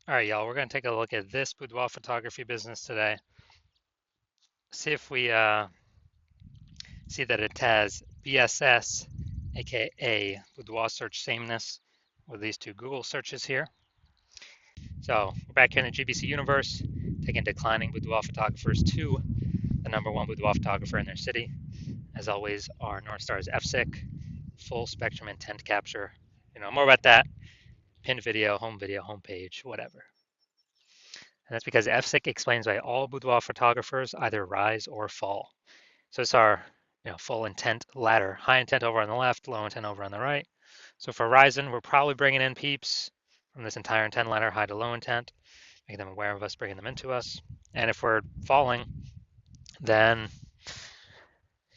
All right, y'all, we're going to take a look at this boudoir photography business today. See if we see that it has BSS, aka boudoir search sameness, with these two Google searches here. So we're back here in the GBC universe, taking declining boudoir photographers to the number one boudoir photographer in their city. As always, our North Star is FSIC, full spectrum intent capture. More about that, pinned video, homepage, whatever. And that's because FSIC explains why all boudoir photographers either rise or fall. So it's our full intent ladder, high intent over on the left, low intent over on the right. So for rising, we're probably bringing in peeps from this entire intent ladder, high to low intent, making them aware of us, bringing them into us. And if we're falling, then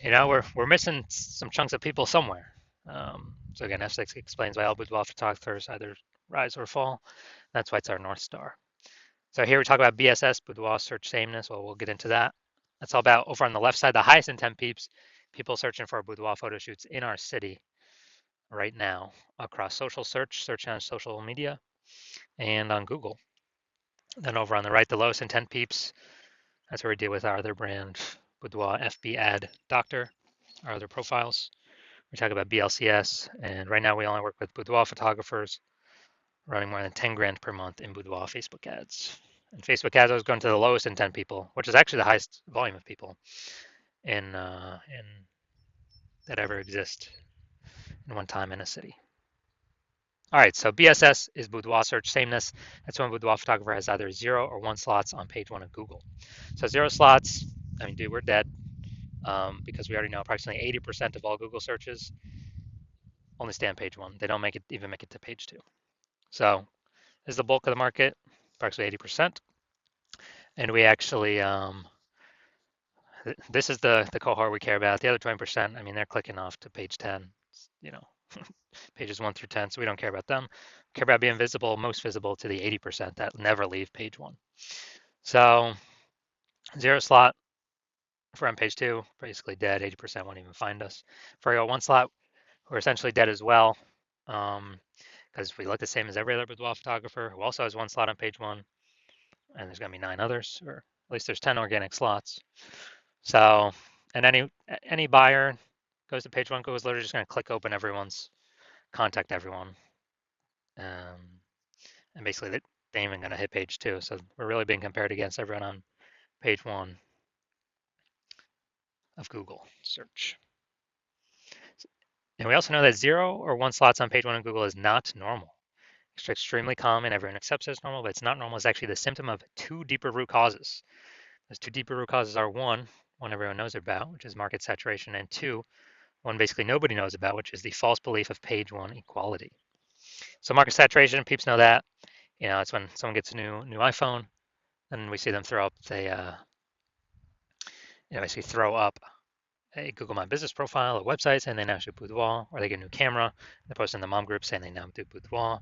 we're missing some chunks of people somewhere. So again, F6 explains why all boudoir photographers either rise or fall. That's why it's our North Star. So here we talk about BSS, boudoir search sameness. Well, we'll get into that. That's all about over on the left side, the highest intent peeps, people searching for boudoir photo shoots in our city right now across social search on social media, and on Google. Then over on the right, the lowest intent peeps, that's where we deal with our other brand, Boudoir FB Ad Doctor, our other profiles. We talk about BLCS, and right now we only work with boudoir photographers running more than 10 grand per month in boudoir Facebook ads. And Facebook ads is going to the lowest intent people, which is actually the highest volume of people in that ever exist in one time in a city. All right, so BSS is boudoir search sameness. That's when a boudoir photographer has either 0 or 1 slots on page 1 of Google. So 0 slots, I mean, dude, we're dead because we already know approximately 80% of all Google searches only stay on page 1. They don't even make it to page 2. So this is the bulk of the market, approximately 80%. And we actually, this is the cohort we care about. The other 20%, I mean, they're clicking off to page 10, you know, pages 1 through 10, so we don't care about them. We care about being visible, most visible to the 80% that never leave page 1. So 0 slot for on page 2, basically dead. 80% won't even find us. For our 1 slot, we're essentially dead as well, because we look the same as every other boudoir photographer who also has 1 slot on page 1, and there's going to be 9 others, or at least there's 10 organic slots. So, and any buyer goes to page 1, Google's literally just going to click open everyone's, contact everyone, and basically they ain't even going to hit page 2. So we're really being compared against everyone on page 1 of Google search. And we also know that 0 or 1 slots on page 1 of Google is not normal. It's extremely common. Everyone accepts it as normal, but it's not normal. It's actually the symptom of 2 deeper root causes. Those 2 deeper root causes are one everyone knows about, which is market saturation, and 2, one basically nobody knows about, which is the false belief of page 1 equality. So market saturation, peeps know that. It's when someone gets a new iPhone, and we see them throw up basically throw up a Google My Business profile, a website saying they now shoot boudoir, or they get a new camera, they're posting in the mom group saying they now do boudoir.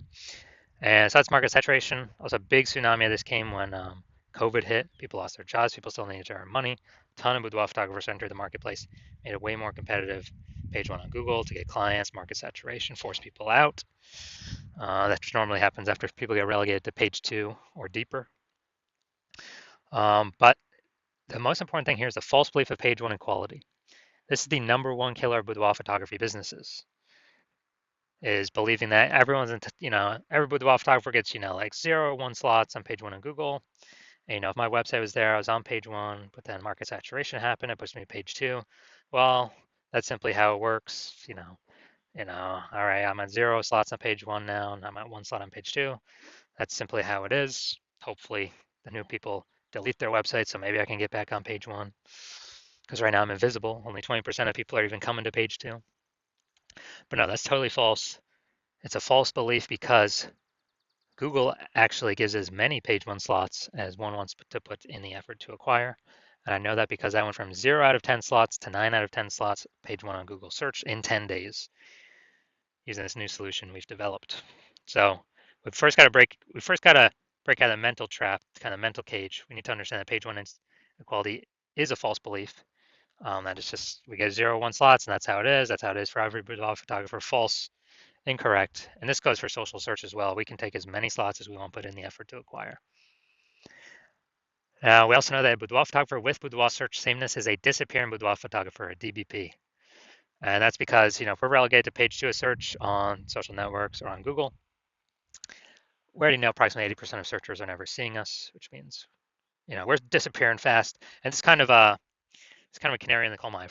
And so that's market saturation. Also, a big tsunami of this came when COVID hit. People lost their jobs. People still needed to earn money. A ton of boudoir photographers entered the marketplace, made it way more competitive. Page 1 on Google to get clients, market saturation, force people out. That normally happens after people get relegated to page 2 or deeper. But the most important thing here is the false belief of page 1 equality. This is the number one killer of boudoir photography businesses, is believing that everyone's every boudoir photographer gets like 0 or 1 slots on page 1 on Google. And, if my website was there, I was on page 1, but then market saturation happened, it pushed me to page 2. Well, that's simply how it works. All right, I'm at 0 slots on page 1 now, and I'm at 1 slot on page 2. That's simply how it is. Hopefully, the new people delete their website, so maybe I can get back on page 1. Because right now I'm invisible. Only 20% of people are even coming to page 2. But no, that's totally false. It's a false belief because Google actually gives as many page 1 slots as one wants to put in the effort to acquire. And I know that because I went from 0 out of 10 slots to 9 out of 10 slots page 1 on Google search in 10 days using this new solution we've developed. So we first got to break out of the mental trap, kind of mental cage. We need to understand that page 1 equality is a false belief. That it's just we get 0, 1 slots, and that's how it is. That's how it is for every boudoir photographer. False. Incorrect. And this goes for social search as well. We can take as many slots as we want, put in the effort to acquire. Now, we also know that boudoir photographer with boudoir search sameness is a disappearing boudoir photographer, a DBP. And that's because, if we're relegated to page 2 of search on social networks or on Google, we already know approximately 80% of searchers are never seeing us, which means, we're disappearing fast. And it's kind of a canary in the coal mine.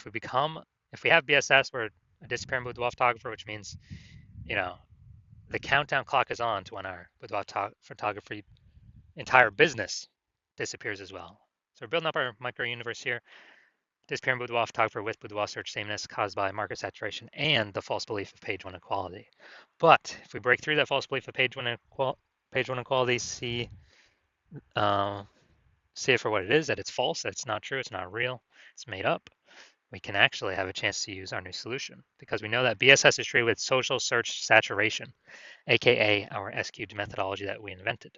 If we have BSS, we're a disappearing boudoir photographer, which means, you know, the countdown clock is on to when our boudoir photography entire business disappears as well. So we're building up our micro universe here. Disappearing boudoir photographer with boudoir search sameness caused by market saturation and the false belief of page 1 equality. But if we break through that false belief of page 1 equality, see it for what it is, that it's false, that it's not true, it's not real, it's made up, we can actually have a chance to use our new solution because we know that BSS is treated with social search saturation, aka our S-cubed methodology that we invented.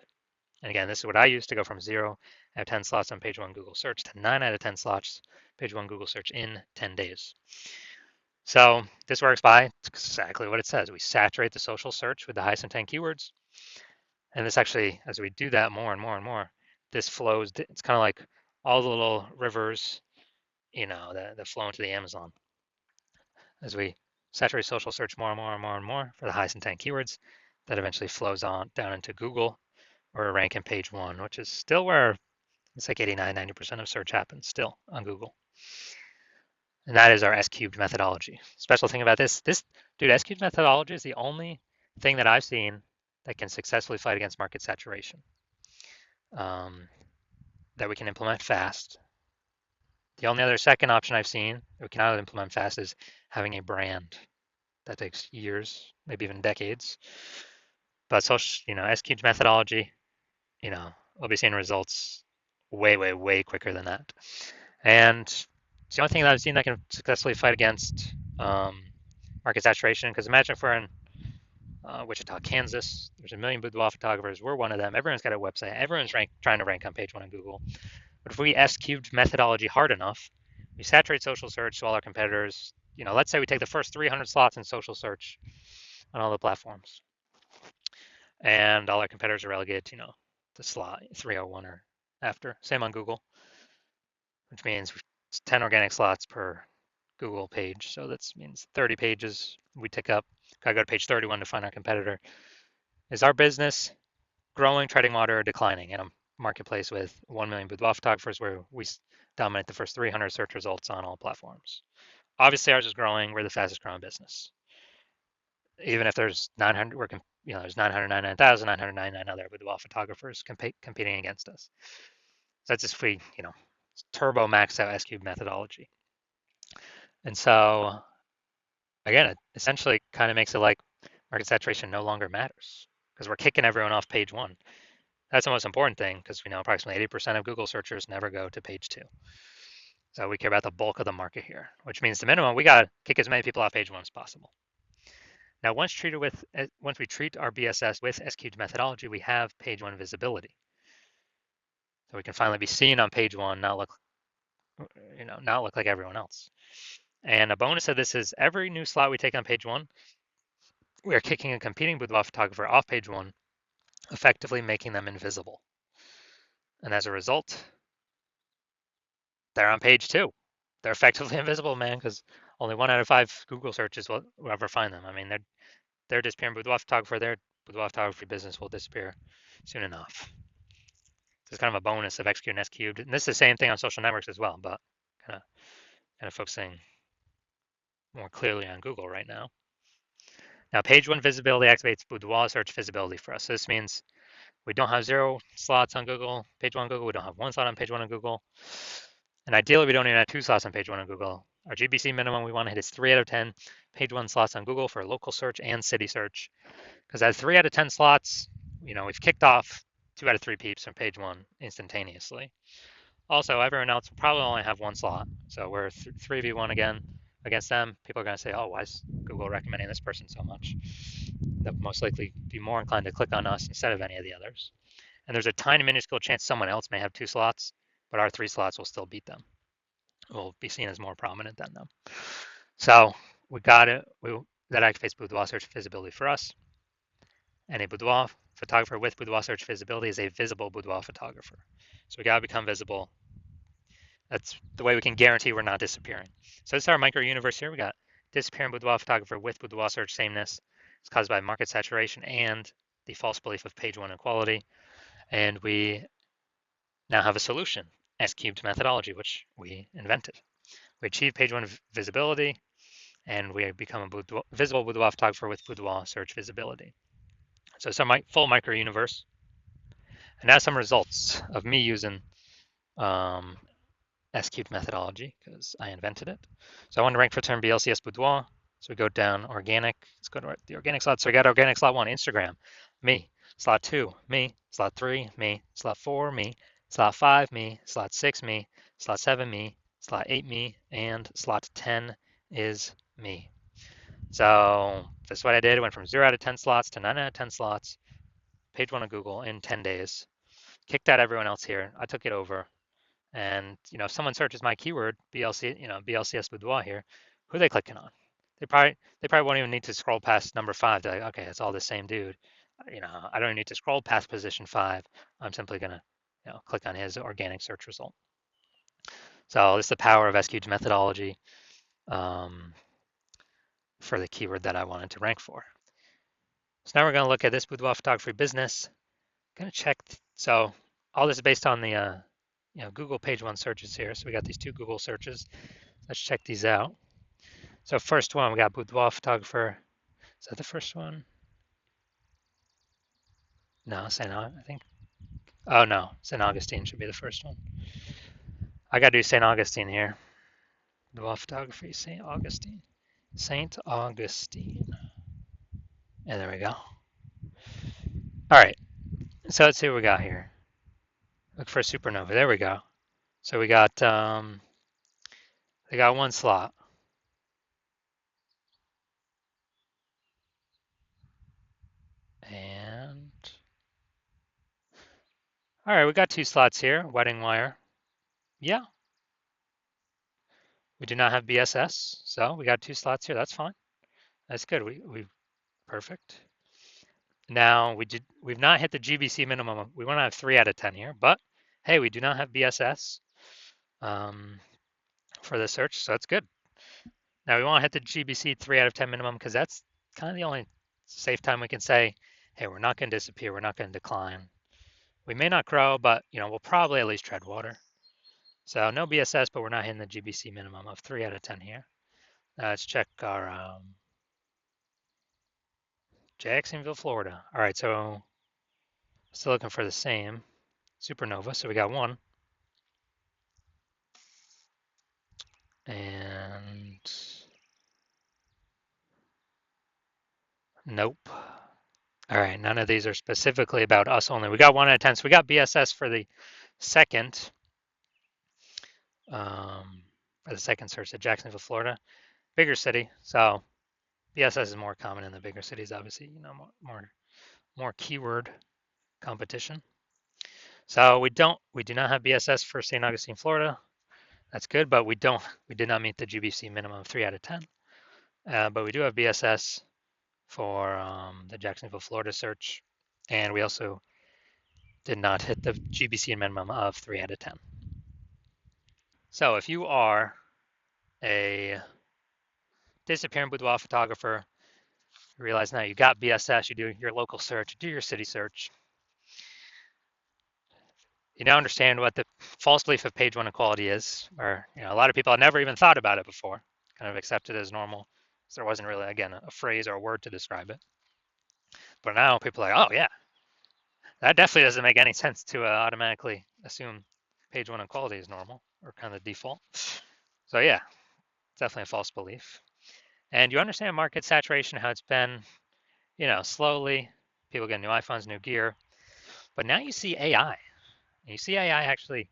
And again, this is what I use to go from 0 out of 10 slots on page 1 Google search to 9 out of 10 slots page 1 Google search in 10 days. So this works by exactly what it says. We saturate the social search with the highest intent keywords. And this actually, as we do that more and more and more, this flows. It's kind of like all the little rivers, that flow into the Amazon. As we saturate social search more and more and more and more for the highest intent keywords, that eventually flows on down into Google or rank in page 1, which is still where it's like 89, 90% of search happens still on Google. And that is our S-cubed methodology. Special thing about this, dude, S-cubed methodology is the only thing that I've seen that can successfully fight against market saturation, that we can implement fast. The only other second option I've seen that we cannot implement fast is having a brand. That takes years, maybe even decades. But S-cubed methodology, we'll be seeing results way, way, way quicker than that. And it's the only thing that I've seen that can successfully fight against market saturation. Because imagine if we're in Wichita, Kansas, there's a million boudoir photographers. We're one of them. Everyone's got a website. Everyone's trying to rank on page 1 on Google. But if we S-cubed methodology hard enough, we saturate social search to all our competitors. Let's say we take the first 300 slots in social search on all the platforms, and all our competitors are relegated to slot 301 or after. Same on Google, which means it's 10 organic slots per Google page. So that means 30 pages we tick up. Gotta go to page 31 to find our competitor. Is our business growing, treading water, or declining in a marketplace with 1 million boudoir photographers where we dominate the first 300 search results on all platforms? Obviously, ours is growing. We're the fastest growing business. Even if there's 900, there's 999,999 other boudoir photographers competing against us. So that's just if we, turbo max out S-cube methodology. And so, again, it essentially kind of makes it like market saturation no longer matters because we're kicking everyone off page 1. That's the most important thing because we know approximately 80% of Google searchers never go to page 2. So we care about the bulk of the market here, which means the minimum, we got to kick as many people off page 1 as possible. Now, once we treat our BSS with S-cubed methodology, we have page 1 visibility. So we can finally be seen on page 1, not look like everyone else. And a bonus of this is every new slot we take on page 1, we are kicking a competing boudoir photographer off page 1, effectively making them invisible. And as a result, they're on page 2. They're effectively invisible, man, because only 1 out of 5 Google searches will ever find them. I mean, they're disappearing boudoir photographer. Their boudoir photography business will disappear soon enough. So it's kind of a bonus of X cubed and S cubed. And this is the same thing on social networks as well, but kind of focusing more clearly on Google right now. Now, page 1 visibility activates boudoir search visibility for us. So this means we don't have 0 slots on Google, page 1 on Google. We don't have 1 slot on page 1 on Google. And ideally, we don't even have 2 slots on page 1 on Google. Our GBC minimum we want to hit is 3 out of 10 page 1 slots on Google for local search and city search. Because at 3 out of 10 slots, we've kicked off 2 out of 3 peeps from page 1 instantaneously. Also, everyone else will probably only have 1 slot. So we're 3v1 again against them. People are going to say, oh, why is Google recommending this person so much? They'll most likely be more inclined to click on us instead of any of the others. And there's a tiny minuscule chance someone else may have 2 slots, but our 3 slots will still beat them. We'll be seen as more prominent than them. So we got it. that activates boudoir search visibility for us. And a boudoir photographer with boudoir search visibility is a visible boudoir photographer. So we gotta become visible. That's the way we can guarantee we're not disappearing. So this is our micro universe here. We got disappearing boudoir photographer with boudoir search sameness. It's caused by market saturation and the false belief of page one equality. And we now have a solution, S cubed methodology, which we invented. We achieve page one visibility, and we become a visible boudoir photographer with boudoir search visibility. So it's our full micro universe. And now some results of me using um, S cubed methodology because I invented it. So I want to rank for term BLCS boudoir. So we go down organic. Let's go to the organic slot. So we got organic slot one, Instagram, me. Slot two, me. Slot three, me. Slot four, me. Slot five, me. Slot six, me. Slot seven, me. Slot eight, me. And slot 10 is me. So this is what I did. I went from 0 out of 10 slots to 9 out of 10 slots. Page one of Google in 10 days. Kicked out everyone else here. I took it over. And if someone searches my keyword BLC, BLCS boudoir here, who are they clicking on? They probably won't even need to scroll past number 5. They're like, okay, it's all the same dude. I don't need to scroll past position 5. I'm simply gonna click on his organic search result. So this is the power of SQ's methodology for the keyword that I wanted to rank for. So now we're gonna look at this boudoir photography business. Gonna check. So all this is based on the Google page one searches here. So we got these 2 Google searches. Let's check these out. So first one, we got boudoir photographer. Is that the first one? No, I think. Oh no, St. Augustine should be the first one. I gotta do St. Augustine here. Boudoir photography, St. Augustine. St. Augustine. And there we go. All right, so let's see what we got here. Look for a supernova. There we go. So we got they got 1 slot. And all right, we got 2 slots here. Wedding wire. Yeah. We do not have BSS, so we got 2 slots here. That's fine. That's good. We perfect. Now we've not hit the GBC minimum. We want to have 3 out of 10 here, but hey, we do not have BSS for the search, so that's good. Now we want to hit the GBC 3 out of 10 minimum because that's kind of the only safe time we can say, hey, we're not going to disappear, we're not going to decline. We may not grow, but we'll probably at least tread water. So no BSS, but we're not hitting the GBC minimum of 3 out of 10 here. Let's check our Jacksonville, Florida. All right, so still looking for the same supernova. So we got 1. And nope. All right, none of these are specifically about us only. We got 1 out of 10. So we got BSS for the second search at Jacksonville, Florida. Bigger city. So BSS is more common in the bigger cities, obviously, more keyword competition. So we do not have BSS for St. Augustine, Florida. That's good, but we did not meet the GBC minimum of 3 out of 10. But we do have BSS for the Jacksonville, Florida search, and we also did not hit the GBC minimum of 3 out of 10. So if you are a disappearing boudoir photographer, you realize now you got BSS, you do your local search, you do your city search. You now understand what the false belief of page one equality is, or a lot of people had never even thought about it before, kind of accepted it as normal. So there wasn't really, again, a phrase or a word to describe it. But now people are like, oh yeah, that definitely doesn't make any sense to automatically assume page one equality is normal or kind of default. So yeah, definitely a false belief. And you understand market saturation, how it's been, slowly, people get new iPhones, new gear. But now you see AI. You see AI actually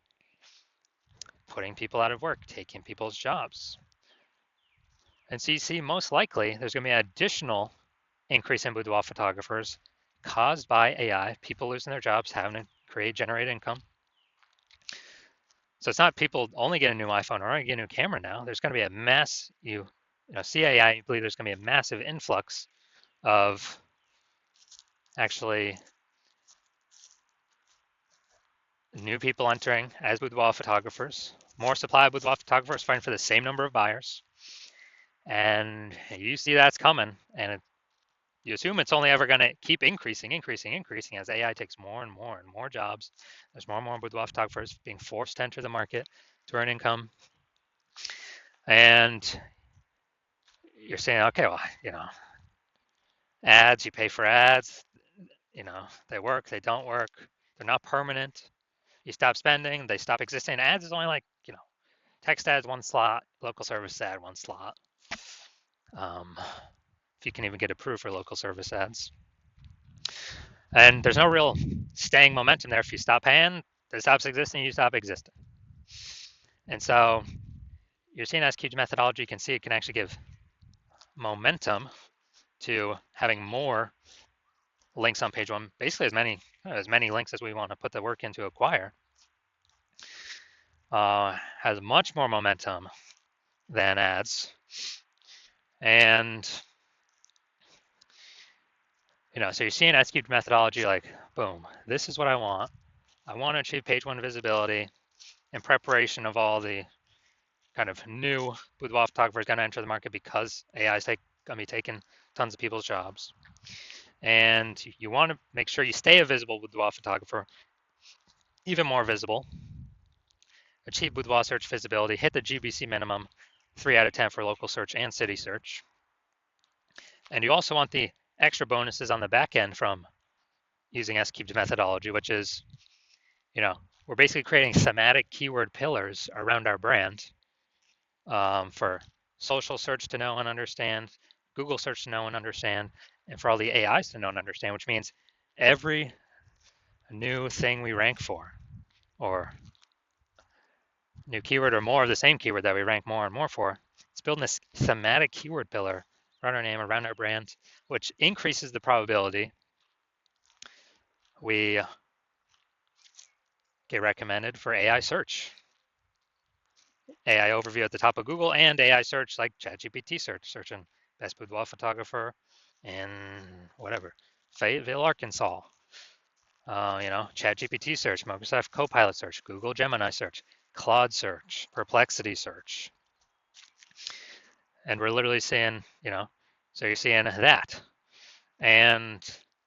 putting people out of work, taking people's jobs. And so you see most likely there's going to be an additional increase in boudoir photographers caused by AI, people losing their jobs, having to generate income. So it's not people only get a new iPhone or only get a new camera now. There's going to be a mass CAI, you believe there's going to be a massive influx of actually new people entering as boudoir photographers, more supply of boudoir photographers fighting for the same number of buyers, and you see that's coming, and you assume it's only ever going to keep increasing as AI takes more and more and more jobs. There's more and more boudoir photographers being forced to enter the market to earn income, and you're saying, okay, well, ads, you pay for ads, they work, they don't work, they're not permanent. You stop spending, they stop existing. Ads is only like, text ads, one slot, local service ad, one slot. If you can even get approved for local service ads. And there's no real staying momentum there. If you stop paying, it stops existing, you stop existing. And so you're seeing SQ's methodology, you can see it can actually give momentum to having more links on page one, basically as many links as we want to put the work in to acquire. Has much more momentum than ads. And, so you're seeing SQ's methodology like, boom, this is what I want. I want to achieve page one visibility in preparation of all the kind of new boudoir photographers going to enter the market because AI is going to be taking tons of people's jobs. And you want to make sure you stay a visible boudoir photographer, even more visible, achieve boudoir search visibility, hit the GBC minimum, 3 out of 10 for local search and city search. And you also want the extra bonuses on the back end from using S-Cube's methodology, which is, we're basically creating thematic keyword pillars around our brand for social search to know and understand, Google search to know and understand, and for all the AIs to know and understand, which means every new thing we rank for, or new keyword or more of the same keyword that we rank more and more for, it's building this thematic keyword pillar around our name, around our brand, which increases the probability we get recommended for AI search. AI overview at the top of Google and AI search like ChatGPT search, searching best boudoir photographer in whatever, Fayetteville, Arkansas. ChatGPT search, Microsoft Copilot search, Google Gemini search, Claude search, Perplexity search. And we're literally seeing, so you're seeing that. And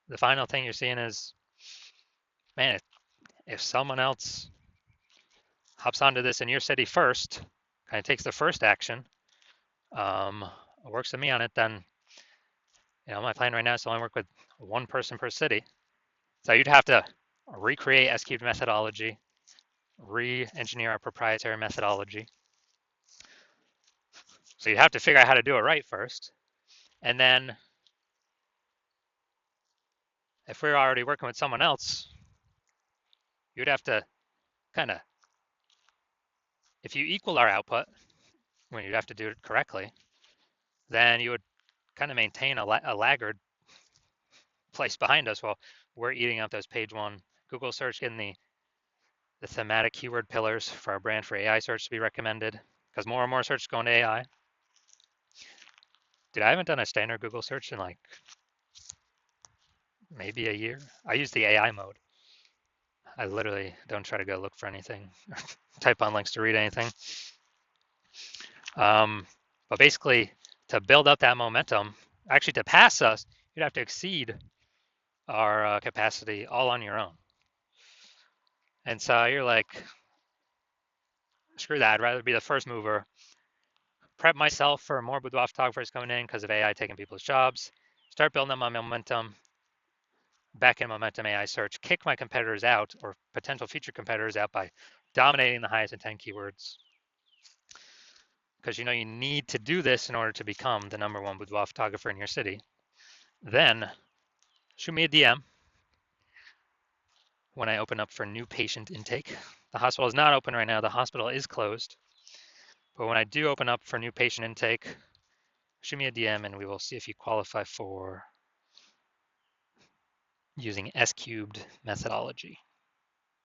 the final thing you're seeing is, man, if someone else hops onto this in your city first, kind of takes the first action, works with me on it, then, my plan right now is to only work with one person per city. So you'd have to recreate S-Cubed methodology, re-engineer our proprietary methodology. So you'd have to figure out how to do it right first. And then if we're already working with someone else, you'd have to kind of, if you equal our output, when you'd have to do it correctly, then you would kind of maintain a laggard place behind us while we're eating up those page one Google search, getting the thematic keyword pillars for our brand for AI search to be recommended, because more and more search is going to AI. Dude, I haven't done a standard Google search in like maybe a year. I use the AI mode. I literally don't try to go look for anything, type on links to read anything. But basically, to build up that momentum, actually to pass us, you'd have to exceed our capacity all on your own. And so you're like, screw that, I'd rather be the first mover, prep myself for more boudoir photographers coming in because of AI taking people's jobs, start building up my momentum, back in momentum AI search, kick my competitors out or potential future competitors out by dominating the highest intent keywords. Because you need to do this in order to become the #1 boudoir photographer in your city. Then shoot me a DM when I open up for new patient intake. The hospital is not open right now. The hospital is closed. But when I do open up for new patient intake, shoot me a DM and we will see if you qualify for using S-Cubed methodology.